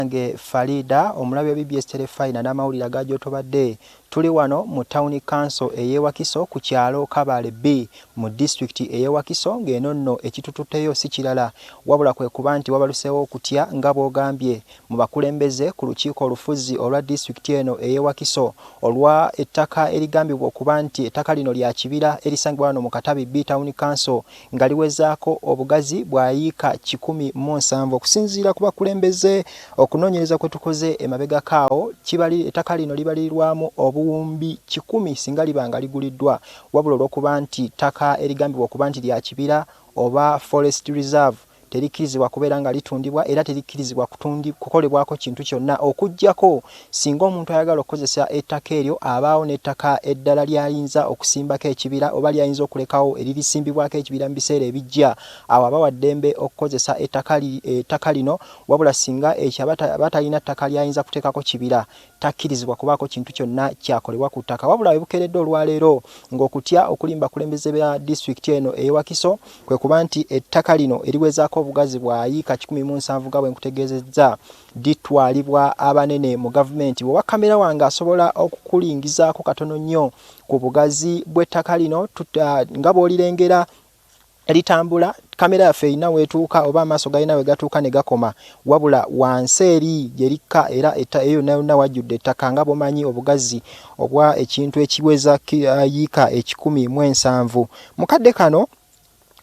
Nge Farida omulabi wa BBS Telefina n'amawulire agajotobadde tuli wano mu Town Council eye Wakiso ku kyalo Kabale B mu district eye Wakiso ng'eno nno ekitututeyo si kirala wabula kwe kuba nti wabaluseewo okutya nga bw'ogambye mu bakulembeze ku lukiiko olufuzi olwa district eno eye Wakiso olwa ettaka erigambibwa okuba nti ettaka lino lya kibira erisangibwa wano mu Katabi B Town Council nga liwezaako obugazi bwayiika 107 okusinziira ku bakulembeze okunoonyereza kwe tukoze emabega kaawo kibali ettaka lino libalirwamu obuwumbi 10 singa libanga liguliddwa wabula olw'okuba nti ttaka erigambibwa okuba nti lya kibira oba forest reserve terikkirizibwa kubeera nga litundibwa era terikkirizibwa kukolebwako kintu kyonna okujjako singa omuntu ayagala okukozesa ettaka eryo abaawo n'ettaka eddala lyayinza okusimbako ekibira oba lyayinza okulekawo eririsimbibwako ekibira mu biseera ebijja awo abawa ddembe okukozesa ettaka lino wabula singa ekyo batalina ttaka lyayinza kuteekako kibira takkirizibwa kubaako kintu kyonna kyakolebwa ku ttaka wabula webukeredde olwaleero ng'okutya okulimba kulembeze bya district eno eye Wakiso kwe kuba nti ettaka lino eriwezaako obugazi bwayiika 107 nga bwe nkutegeezezza ditwalibwa abanene mu gavumenti bwe wakamera wange asobola okukulingizaako katono nnyo ku bugazi bw'ettaka lino nga bw'olirengera litambula kamera yaffe erina weetuuka oba amaaso galina we gatuuka ne gakoma wabula wansi eri yerikka era eyo yonna wajjudde ettaka nga bw'omanyi obugazi obwa ekintu ekiweza yiika 107 mukadde kano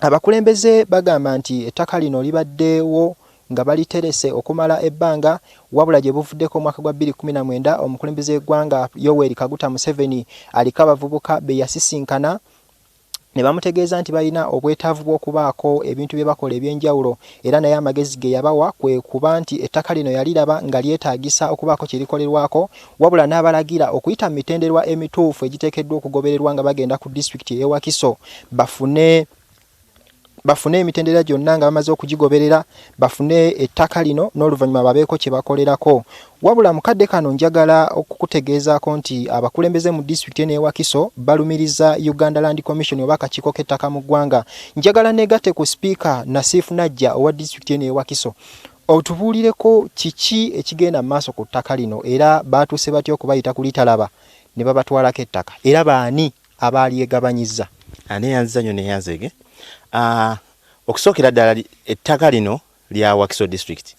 abakulembeze bagamba nti ettaka lino libaddewo nga baliterese okumala ebbanga wabula gye buvuddeko omwaka gwa 2019 omukulembeze w'eggwanga Yoweri Kaguta Museveni aliko abavubuka be yasisinkana ne bamutegeeza nti balina obwetaavu bw'okubaako ebintu bye bakola eby'enjawulo era naye amagezi ge yabawa kwe kuba nti ettaka lino yaliraba nga lyetaagisa okubaako kye likolerwako wabula n'abalagira okuyita mu mitenderwa emituufu egiteekeddwa okugobererwa nga bagenda ku disitulikiti ey'e Wakiso bafune emitendera gyonna nga bamaze okugigoberera bafune ettaka lino n'oluvannyuma babeeko kye bakolerako wabula mukadde kano njagala okukutegeezaako nti abakulembeze mu disitulikiti eno Wakiso balumiriza Uganda Land Commission oba akakiiko k'ettaka mu ggwanga njagala negatte ku sipiika Nasifu Najja owa disitulikiti eno Wakiso otubuulireko kiki ekigenda mu maaso ku ttaka lino era baatuuse batya okubayita kulitalaba ne babatwalako ettaka era baani abalyegabanyizza ani yanziza nnyo neyanzege okusookera ddala ettaka lino lya Wakiso district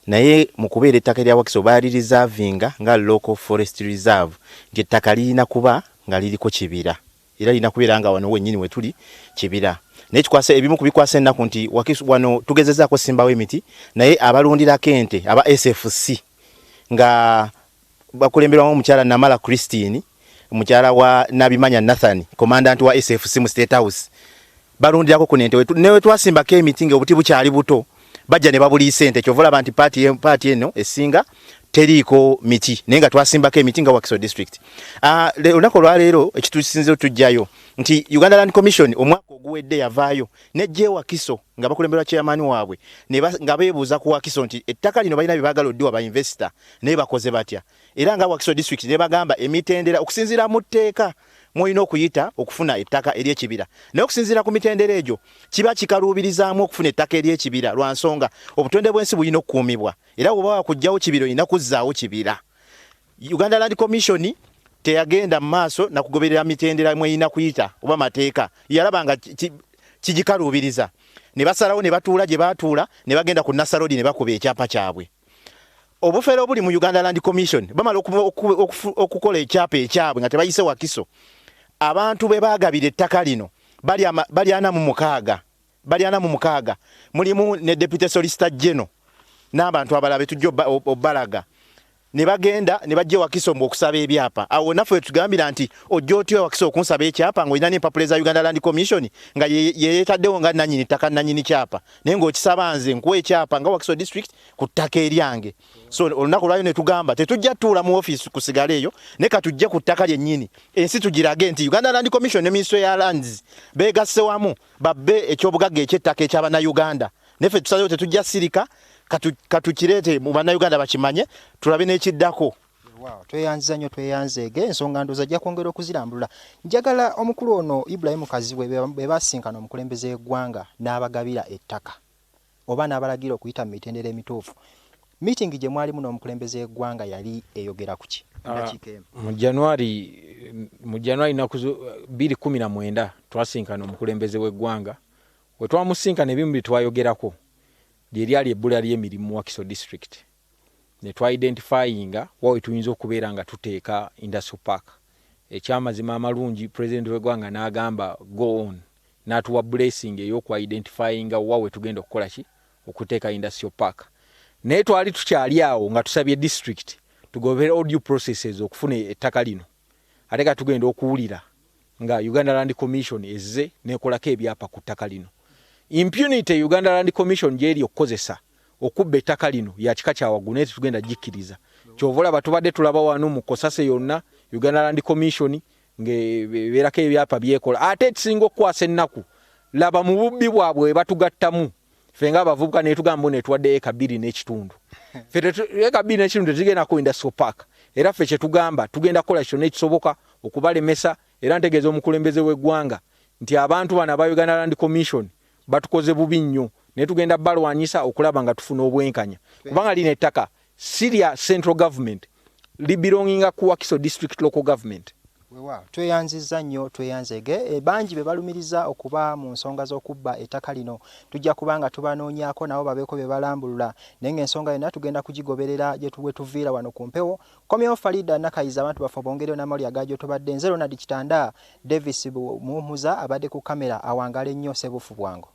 naye mu kubeera ettaka lya Wakiso balirizavinga nga local forest reserve nti ettaka lirina kuba nga liriko kibira era lirina kubeera nga wano wennyini we tuli kibira naye kikwasa ebimu kubikwasa ennaku nti Wakiso wano tugezezaako simbawo emiti naye abalundirako ente aba SFC nga bakulemberwamu omukyala Namala Christine mukyala wa Nabimanya Nathan commandant wa SFC mu State House balundirako ku nente newe twasimbako emiti ng'obuti bukyali buto bajja ne babuliisa ente kyovola banti paati eno esinga teriiko miti naye nga twasimbako emiti nga Wakiso district olunaku olwaleero ekitusinze tujjayo nti Uganda Land Commission omwaka oguwedde yavaayo nejje Wakiso nga bakulemberwa chairman waabwe nga beebuuza ku Wakiso nti ettaka lino balina bye baagala oddiwa ba investor naye bakoze batya era nga Wakiso district ne bagamba emitendera okusinziira mu tteeka mwolina okuyita okufuna ettaka ery'ekibira naye okusinziira ku mitendera egyo kiba kikaluubirizaamu okufuna ettaka ery'ekibira lwa nsonga obutonde bw'ensi bulina okukuumibwa era bw'oba wakugjawo kibira olina kuzzaawo kibira Uganda Land Commission teyagenda mu maaso na kugoberera mitendera mweyina kuyita oba mateeka yalaba nga kigikaluubiriza ne basalawo ne batuula gye baatuula ne bagenda ku Nasarodi ne bakuba ekyapa kyabwe obufere obuli mu Uganda Land Commission bamala okukola ekyapa ekyabwe nga tebayise Wakiso abantu be baagabira ettaka lino bali ana mu mukaaga mulimu ne Deputy Solicitor General n'abantu abalala betujja obbalaga ne bagenda ne bajja Wakiso okusaba ebyapa awo naffe tugambira nti ojja otyo Wakiso okunsaba ekyapa ng'olina n'empapula za Uganda Land Commission nga yeetaddewo nga nannyini ttaka nannyini kyapa naye ng'okisaba nze nkuwa ekyapa nga Wakiso district ku ttaka eryange so olunaku lwayo ne tugamba tetujja tuula mu ofiisi kusigala eyo ne katujje ku ttaka lyennyini ensi tugirage nti Uganda Land Commission ne Ministry ya Lands beegasse wamu babbe ekyobugagga eky'ettaka eky'Abannayuganda neffe tusazeewo tetujja sirika katukirete mu Bannayuganda bakimanye tulabe n'ekiddako Wow, tweyanziza nnyo tweyanzeege ensonga ndoza ajja kwongera okuzirambulula. Njagala omukulu ono Ibrahim Kaziwe bwe basinkana omukulembeze eggwanga n'abagabira ettaka oba n'abalagira okuyita mu mitendera emituufu. meeting gye mwali muno omukulembeze eggwanga yali eyogera ku ki? Mu January naku 2019 twasinkana omukulembeze w'eggwanga. We twamusinkana ebimu bye twayogerako lyali ebbula ly'emirimu Wakiso district. Ne twa-identifyinga wawe tuyinza okubeera nga tuteeka industrial park. Ekyamazima amalungi president w'eggwanga n'agamba go on. N'atuwa blessing ey'okwa-identifyinga wawe tugenda okukola ki? Okuteeka industrial park. Naye twali tukyali awo nga tusabye district tugobera all due processes okufuna ettaka lino. Ate ka tugenda okuwulira nga Uganda Land Commission ezze nekolako ebyapa ku ttaka lino. Impunity Uganda Land Commission gyeri okukozesa okubba ettaka lino ya kika kya waggulu tugenda gikkiriza. Kyovola batubadde tulaba wano mu Kosase yonna Uganda Land Commission ngebeerako ebyapa byekola. Ate ekisinga okukwasa ennaku laba mu bubbi bwabwe batugattamu. Fenga abavubuka ne tugamba ne tuwadde eka 2 n'ekitundu. Eka 2 n'ekitundu zigenda ku industrial park. Era ffe kye tugamba tugenda kola kyonna ekisoboka okubalemesa era ntegeeza omukulembeze w'eggwanga nti abantu bano aba Uganda Land Commission batukoze bubi nnyo ne tugenda balwanyisa okulaba nga tufuna obwenkanya. Kubanga lino ettaka Syria central government libelonginga ku Wakiso district local government. Wewa tweyanziza nnyo tweyanzege bangi be balumiriza okuba mu nsonga z'okubba ettaka lino tujja kubanga tubanoonyako nabo babeeko be balambulula naye ensonga yonna tugenda kugigoberera gye tuviira wano ku mpewo. Komyewo Farida Nakayiza abantu baffe bongereyo n'amali agaajo tobadde nze Ronald Kitanda Davis Muhumuza abadde ku kamera awangala ennyo Sebufu Bwango.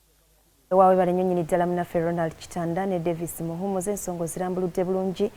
Wawe bale nnyonyi ddala munaffe Ronald Kitanda ne Davis Muhumuza ensonga zirambuludde bulungi.